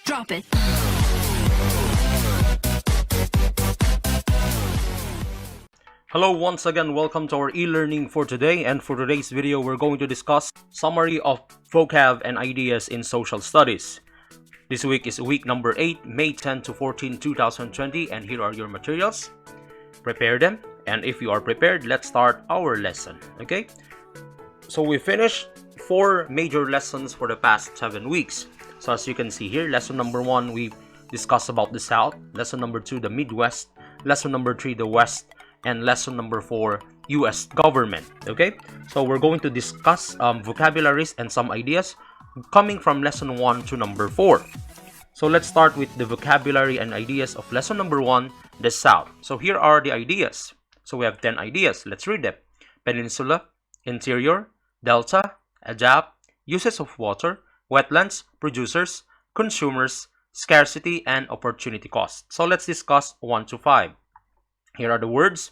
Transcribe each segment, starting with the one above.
Drop it. Hello, once again, welcome to our e-learning for today, and for today's video we're going to discuss summary of vocab and ideas in social studies. This week is week number 8, May 10 to 14, 2020, and here are your materials. Prepare them, and if you are prepared, let's start our lesson. Okay, so we finished 4 major lessons for the past 7 weeks. So as you can see here, lesson number 1 we discussed about the South, lesson number 2 the Midwest, lesson number 3 the West, and lesson number 4 US government. Okay, so we're going to discuss vocabularies and some ideas coming from lesson 1 to number 4. So let's start with the vocabulary and ideas of lesson number 1, the South. So here are the ideas. So we have 10 ideas. Let's read them. Peninsula, interior, delta, adapt, uses of water, wetlands, producers, consumers, scarcity, and opportunity cost. So let's discuss 1 to 5. Here are the words.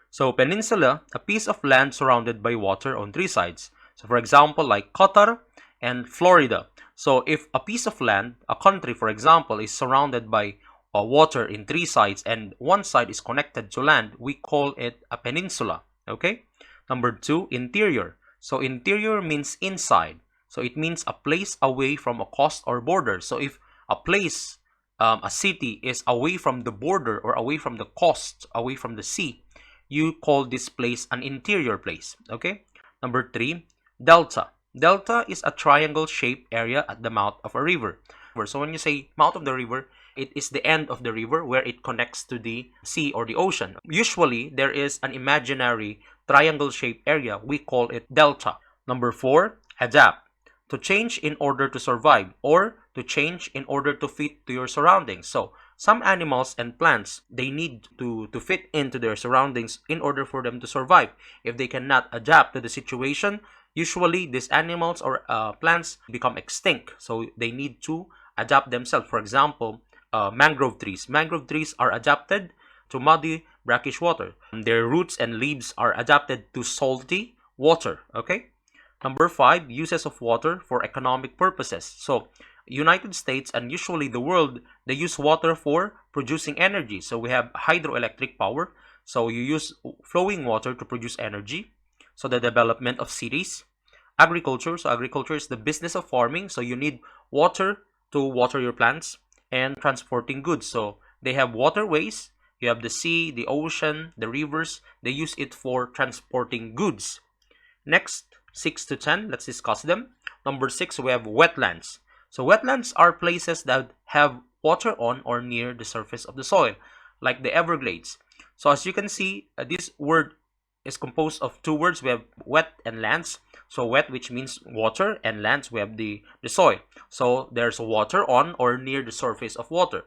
So peninsula, a piece of land surrounded by water on 3 sides. So for example, like Qatar and Florida. So if a piece of land, a country for example, is surrounded by water in 3 sides and one side is connected to land, we call it a peninsula. Okay. Number 2, interior. So interior means inside. So it means a place away from a coast or border. So if a place, a city is away from the border or away from the coast, away from the sea, you call this place an interior place. Okay. Number 3, delta. Delta is a triangle-shaped area at the mouth of a river. So when you say mouth of the river, it is the end of the river where it connects to the sea or the ocean. Usually, there is an imaginary triangle-shaped area. We call it delta. Number 4, adapt. To change in order to survive or to change in order to fit to your surroundings. So some animals and plants, they need to fit into their surroundings in order for them to survive. If they cannot adapt to the situation, usually these animals or plants become extinct. So they need to adapt themselves. For example, mangrove trees. Mangrove trees are adapted to muddy, brackish water. Their roots and leaves are adapted to salty water. Okay. Number 5, uses of water for economic purposes. So United States and usually the world, they use water for producing energy. So we have hydroelectric power. So you use flowing water to produce energy. So the development of cities. Agriculture. So agriculture is the business of farming. So you need water to water your plants. And transporting goods. So they have waterways. You have the sea, the ocean, the rivers. They use it for transporting goods. Next, 6 to 10, let's discuss them. Number 6, we have wetlands. So wetlands are places that have water on or near the surface of the soil, like the Everglades. So as you can see, this word is composed of 2 words. We have wet and lands. So wet, which means water, and lands, we have the soil. So there's water on or near the surface of water.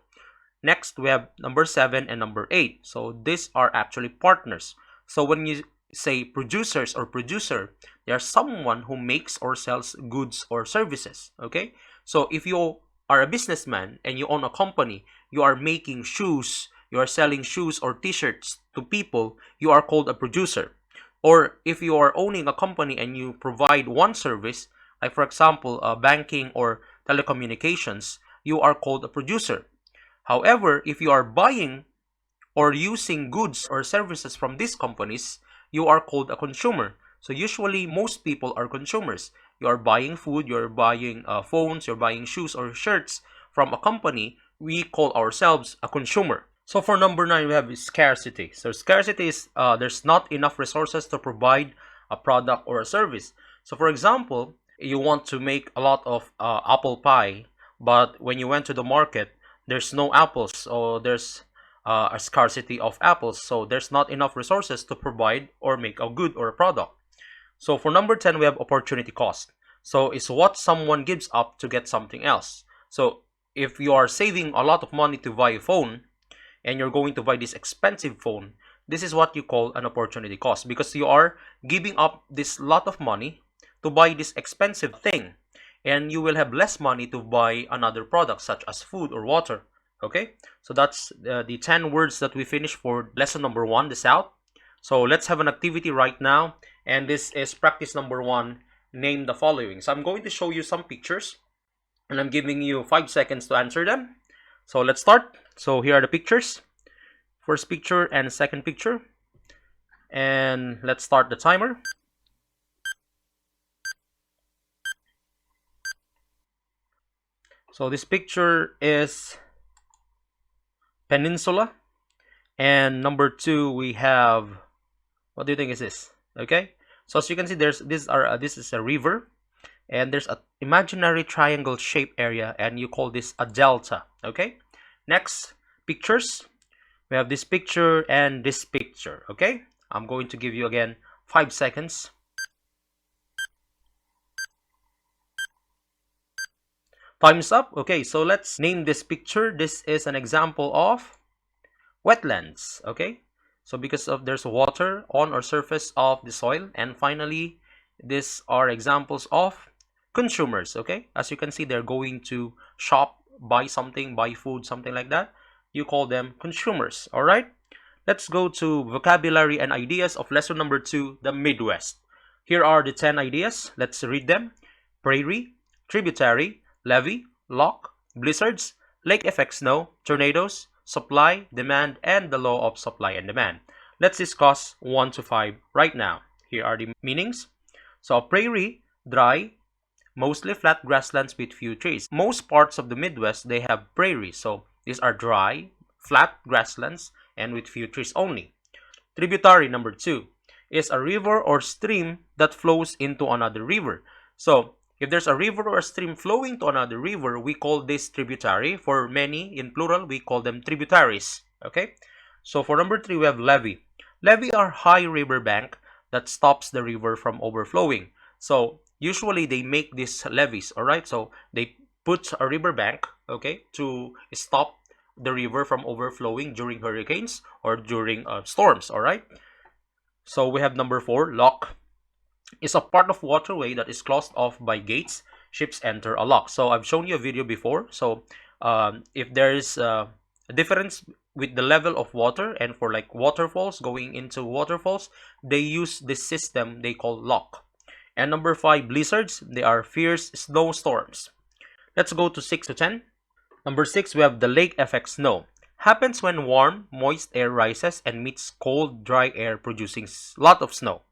Next, we have number 7 and number 8. So these are actually partners. So when you say producers or producer, they are someone who makes or sells goods or services. Okay, so if you are a businessman and you own a company, you are making shoes, you are selling shoes or t-shirts to people, you are called a producer. Or if you are owning a company and you provide one service, like for example banking or telecommunications, you are called a producer. However, if you are buying or using goods or services from these companies, you are called a consumer. So usually most people are consumers. You are buying food, you're buying phones, you're buying shoes or shirts from a company. We call ourselves a consumer. So for number 9, we have scarcity. So scarcity is there's not enough resources to provide a product or a service. So for example, you want to make a lot of apple pie, but when you went to the market, there's no apples, or there's a scarcity of apples, so there's not enough resources to provide or make a good or a product. So for number 10, we have opportunity cost. So it's what someone gives up to get something else. So if you are saving a lot of money to buy a phone and you're going to buy this expensive phone, this is what you call an opportunity cost, because you are giving up this lot of money to buy this expensive thing, and you will have less money to buy another product such as food or water. Okay, so that's the 10 words that we finished for lesson number 1, the South. So let's have an activity right now, and this is practice number 1. Name the following. So I'm going to show you some pictures. and I'm giving you 5 seconds to answer them. So let's start. So here are the pictures. First picture and second picture. And let's start the timer. So this picture is peninsula. And number 2 we have, what do you think is this? Okay. So as you can see, this is a river, and there's a imaginary triangle shaped area, and you call this a delta. Okay. Next pictures, we have this picture and this picture. Okay. I'm going to give you again 5 seconds. Time's up. Okay, so let's name this picture. This is an example of wetlands. Okay, so because of there's water on or surface of the soil. And finally, these are examples of consumers. Okay, as you can see, they're going to shop, buy something, buy food, something like that. You call them consumers. All right, let's go to vocabulary and ideas of lesson number 2, the Midwest. Here are the 10 ideas. Let's read them. Prairie, tributary, levee, lock, blizzards, lake effect snow, tornadoes, supply, demand, and the law of supply and demand. Let's discuss 1 to 5 right now. Here are the meanings. So, prairie, dry, mostly flat grasslands with few trees. Most parts of the Midwest, they have prairies. So, these are dry, flat grasslands, and with few trees only. Tributary number 2 is a river or stream that flows into another river. So, if there's a river or a stream flowing to another river, we call this tributary. For many, in plural, we call them tributaries. Okay? So, for number 3, we have levee. Levee are high river bank that stops the river from overflowing. So, usually they make these levees, alright? So, they put a river bank, okay, to stop the river from overflowing during hurricanes or during storms. All right, so we have number 4, lock is a part of waterway that is closed off by gates. Ships enter a lock. So I've shown you a video before. So if there is a difference with the level of water, and for like waterfalls, going into waterfalls, they use this system they call lock. And number 5, blizzards, they are fierce snowstorms. Let's go to 6 to 10. Number 6, we have the lake effect snow. Happens when warm, moist air rises and meets cold, dry air, producing a lot of snow.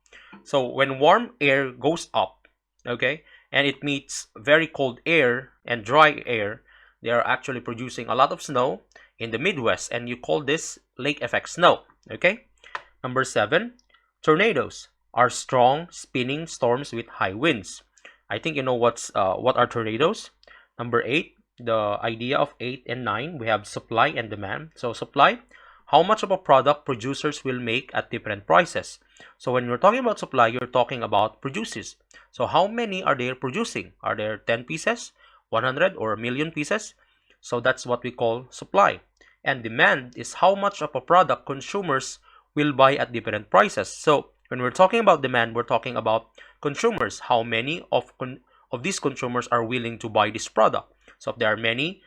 So when warm air goes up, okay, and it meets very cold air and dry air, they are actually producing a lot of snow in the Midwest, and you call this lake effect snow. Okay. Number 7, tornadoes are strong, spinning storms with high winds. I think you know what are tornadoes. Number 8, the idea of 8 and 9, we have supply and demand. So supply, how much of a product producers will make at different prices. So when you're talking about supply, you're talking about producers. So how many are they producing? Are there 10 pieces, 100, or a million pieces? So that's what we call supply. And demand is how much of a product consumers will buy at different prices. So when we're talking about demand, we're talking about consumers. How many of these consumers are willing to buy this product? So if there are many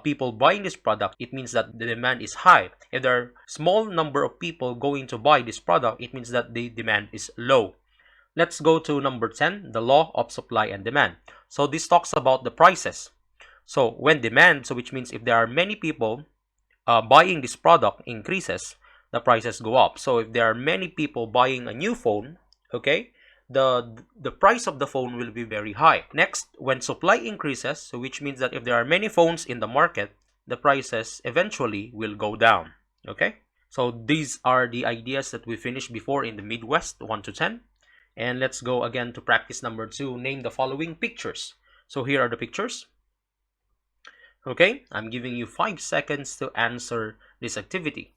people buying this product, it means that the demand is high. If there are small number of people going to buy this product, it means that the demand is low. Let's go to number 10, the law of supply and demand. So this talks about the prices. So when demand, so which means if there are many people buying this product increases, the prices go up. So if there are many people buying a new phone, okay, the price of the phone will be very high. Next, when supply increases, so which means that if there are many phones in the market, the prices eventually will go down. Okay, so these are the ideas that we finished before in the Midwest 1 to 10. And let's go again to practice number 2. Name the following pictures. So here are the pictures. Okay, I'm giving you 5 seconds to answer this activity.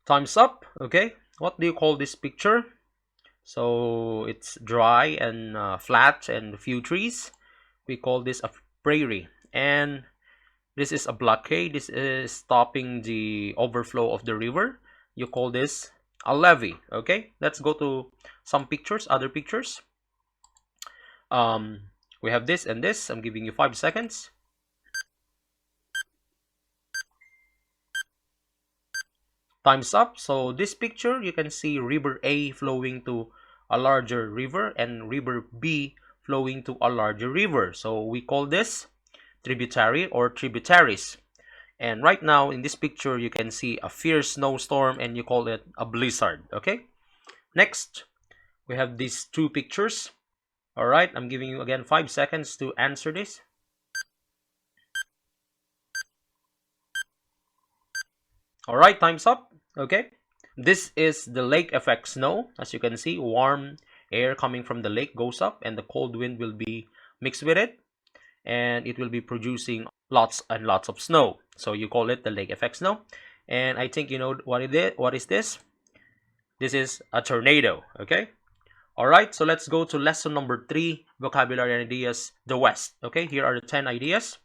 Time's up. Okay, what do you call this picture? So it's dry and flat and a few trees. We call this a prairie. And this is a blockade. This is stopping the overflow of the river. You call this a levee. Okay, let's go to some pictures, other pictures. We have this and this. I'm giving you 5 seconds. Time's up. So this picture, you can see river A flowing to a larger river and river B flowing to a larger river. So we call this tributary or tributaries. And right now in this picture, you can see a fierce snowstorm and you call it a blizzard. Okay. Next, we have these two pictures. All right. I'm giving you again 5 seconds to answer this. All right. Time's up. Okay. This is the lake effect snow. As you can see, warm air coming from the lake goes up and the cold wind will be mixed with it, and it will be producing lots and lots of snow. So you call it the lake effect snow. And I think you know what it is. What is this? This is a tornado. Okay. All right. So let's go to lesson number 3, vocabulary and ideas, the West. Okay. Here are the 10 ideas.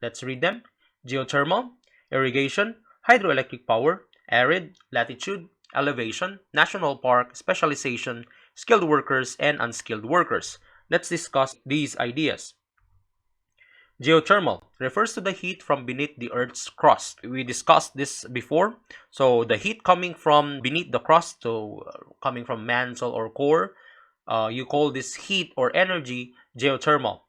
Let's read them. Geothermal, irrigation, hydroelectric power, arid, latitude, elevation, national park, specialization, skilled workers, and unskilled workers. Let's discuss these ideas. Geothermal refers to the heat from beneath the Earth's crust. We discussed this before. So the heat coming from beneath the crust, so coming from mantle or core, you call this heat or energy geothermal.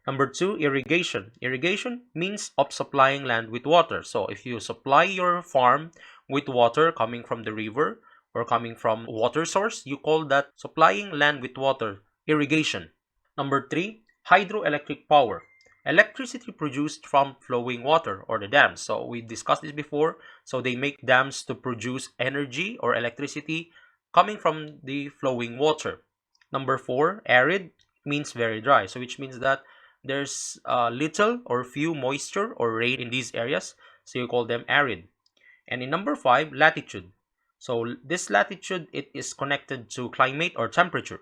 Number 2, irrigation. Irrigation means of supplying land with water. So if you supply your farm with water coming from the river or coming from water source, you call that supplying land with water, irrigation. Number 3, hydroelectric power. Electricity produced from flowing water or the dams. So we discussed this before. So they make dams to produce energy or electricity coming from the flowing water. Number 4, arid means very dry. So which means that there's little or few moisture or rain in these areas. So you call them arid. And in number 5, latitude. So this latitude, it is connected to climate or temperature.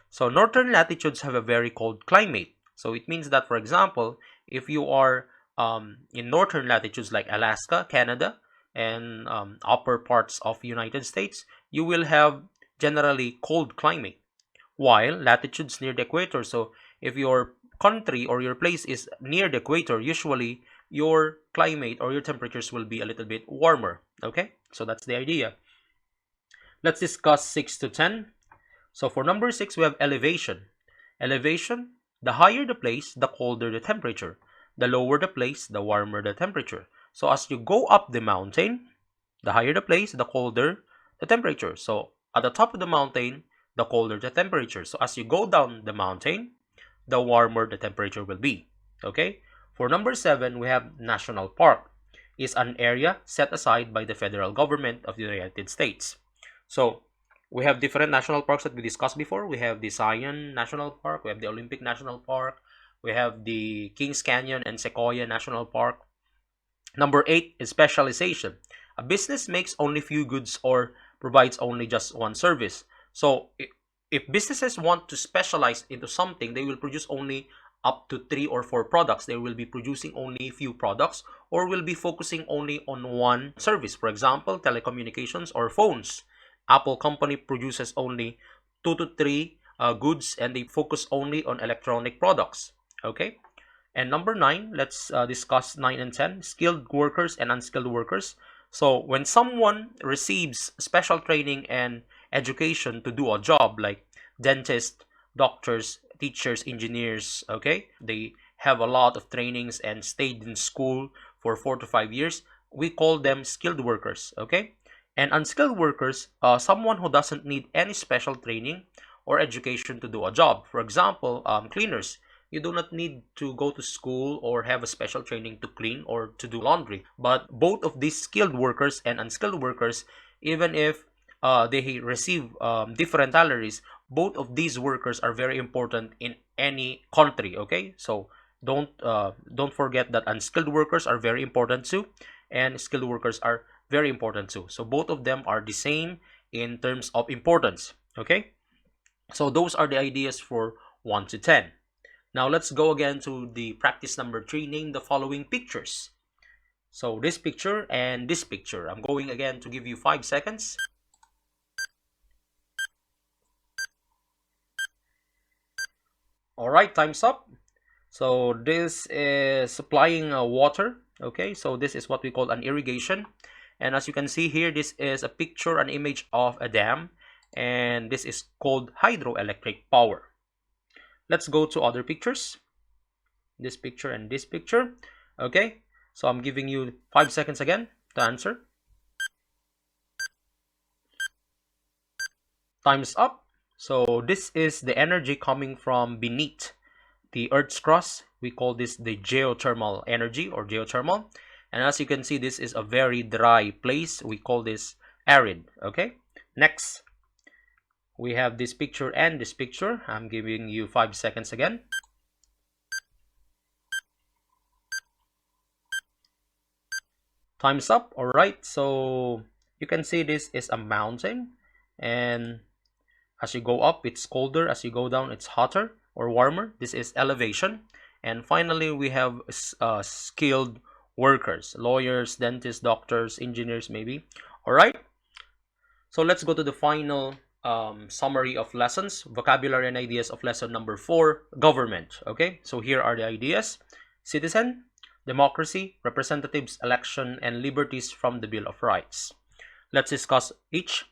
So northern latitudes have a very cold climate. So it means that, for example, if you are in northern latitudes like Alaska, Canada, and upper parts of United States, you will have generally cold climate. While latitudes near the equator, so if your country or your place is near the equator, usually your climate or your temperatures will be a little bit warmer. Okay, so that's the idea. Let's discuss 6 to 10. So for number 6, we have elevation. Elevation, the higher the place, the colder the temperature. The lower the place, the warmer the temperature. So as you go up the mountain, the higher the place, the colder the temperature. So at the top of the mountain, the colder the temperature. So as you go down the mountain, the warmer the temperature will be. Okay? For number 7, we have national park. Is an area set aside by the federal government of the United States. So we have different national parks that we discussed before. We have the Zion National Park, we have the Olympic National Park, we have the Kings Canyon and Sequoia National Park. Number 8 is specialization. A business makes only few goods or provides only just one service. So if businesses want to specialize into something, they will produce only up to 3 or 4 products. They will be producing only few products or will be focusing only on one service. For example, telecommunications or phones. Apple company produces only 2 to 3 goods and they focus only on electronic products. Okay. And number 9, let's discuss 9 and 10, skilled workers and unskilled workers. So when someone receives special training and education to do a job like dentists, doctors, teachers, engineers, okay, they have a lot of trainings and stayed in school for 4 to 5 years, we call them skilled workers, okay? And unskilled workers, someone who doesn't need any special training or education to do a job. For example, cleaners. You do not need to go to school or have a special training to clean or to do laundry. But both of these skilled workers and unskilled workers, even if they receive different salaries, both of these workers are very important in any country. Okay, so don't forget that unskilled workers are very important too, and skilled workers are very important too. So both of them are the same in terms of importance. Okay, so those are the ideas for 1 to 10. Now let's go again to the practice number 3. Name the following pictures. So this picture and this picture. I'm going again to give you 5 seconds. Alright, time's up. So this is supplying water. Okay, so this is what we call an irrigation. And as you can see here, this is a picture, an image of a dam. and this is called hydroelectric power. Let's go to other pictures, this picture and this picture. Okay, so I'm giving you 5 seconds again to answer. Time's up. So this is the energy coming from beneath the Earth's crust. We call this the geothermal energy or geothermal. And as you can see, this is a very dry place. We call this arid. Okay, next we have this picture and this picture. I'm giving you 5 seconds again. Time's up. All right, so you can see this is a mountain, and as you go up it's colder, as you go down it's hotter or warmer. This is elevation. And finally we have skilled workers, lawyers, dentists, doctors, engineers maybe. All right, so let's go to the final summary of lessons, vocabulary and ideas of lesson number 4, government. Okay, so here are the ideas: citizen, democracy, representatives, election, and liberties from the Bill of Rights. Let's discuss each.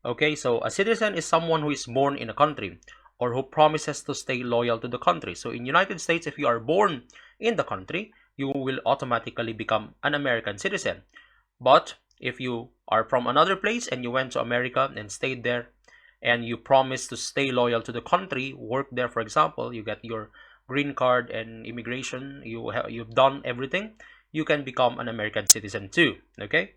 Okay, so a citizen is someone who is born in a country or who promises to stay loyal to the country. So in United States, if you are born in the country, you will automatically become an American citizen. But if you are from another place and you went to America and stayed there and you promise to stay loyal to the country, work there, for example, you get your green card and immigration, you've done everything, you can become an American citizen too. Okay,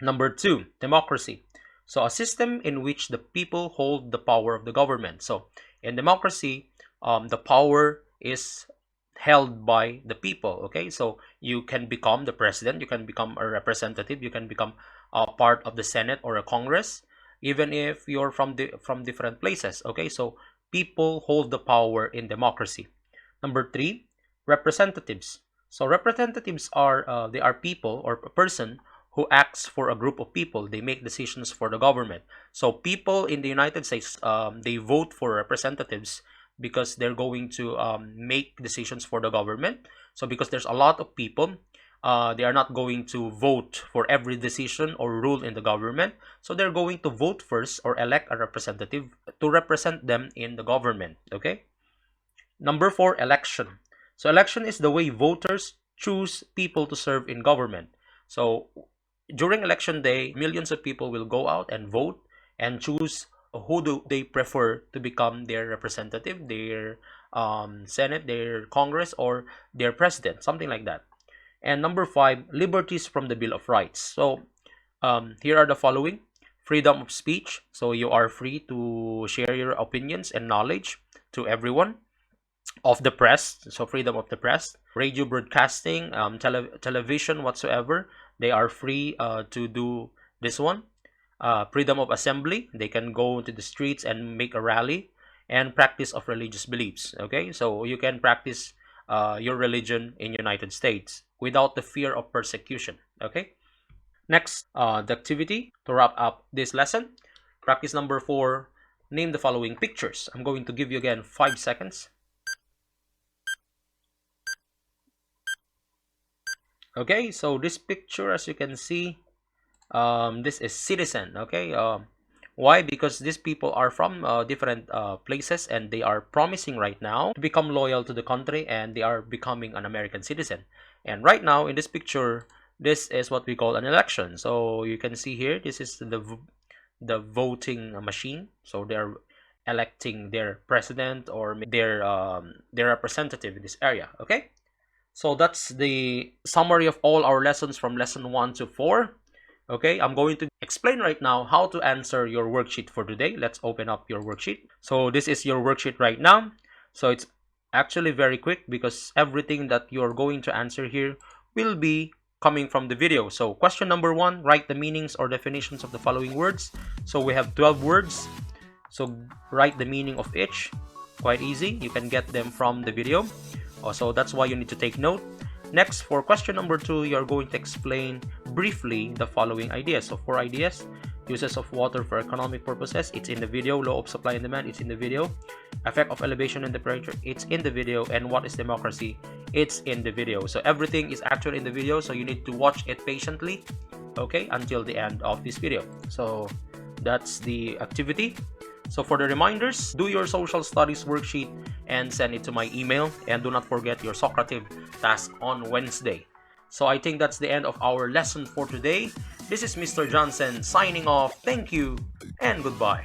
number 2, democracy. So a system in which the people hold the power of the government. So in democracy, the power is held by the people. Okay, so you can become the president, you can become a representative, you can become a part of the Senate or a Congress, even if you're from different places. Okay, so people hold the power in democracy. Number 3, representatives. So representatives are they are people or a person who acts for a group of people. They make decisions for the government. So people in the United States, they vote for representatives because they're going to make decisions for the government. So because there's a lot of people, they are not going to vote for every decision or rule in the government. So they're going to vote first or elect a representative to represent them in the government. Okay. Number 4, election. So election is the way voters choose people to serve in government. So during election day, millions of people will go out and vote and choose who do they prefer to become their representative, their Senate, their Congress, or their president, something like that. And number 5, liberties from the Bill of Rights. So here are the following: freedom of speech. So you are free to share your opinions and knowledge to everyone. Of the press, so freedom of the press, radio broadcasting, television, whatsoever, they are free to do this one. Freedom of assembly, they can go to the streets and make a rally. And practice of religious beliefs. Okay, so you can practice your religion in United States without the fear of persecution. Okay, next, the activity to wrap up this lesson. Practice number 4, name the following pictures. I'm going to give you again 5 seconds. Okay, so this picture, as you can see, this is citizen. Okay, why? Because these people are from different places and they are promising right now to become loyal to the country, and they are becoming an American citizen. And right now in this picture, this is what we call an election. So you can see here, this is the voting machine. So they're electing their president or their representative in this area. Okay, so that's the summary of all our lessons from lesson 1 to 4. Okay, I'm going to explain right now how to answer your worksheet for today. Let's open up your worksheet. So this is your worksheet right now. So it's actually very quick because everything that you're going to answer here will be coming from the video. So question number 1, write the meanings or definitions of the following words. So we have 12 words. So write the meaning of each. Quite easy. You can get them from the video. So that's why you need to take note. Next, for question number 2, you're going to explain briefly the following ideas. So 4 ideas: uses of water for economic purposes, it's in the video. Law of supply and demand, it's in the video. Effect of elevation and temperature, it's in the video. And what is democracy, it's in the video. So everything is actually in the video, so you need to watch it patiently, okay, until the end of this video. So That's the activity. So for the reminders, do your social studies worksheet and send it to my email. And do not forget your Socrative task on Wednesday. So I think that's the end of our lesson for today. This is Mr. Johnson signing off. Thank you and goodbye.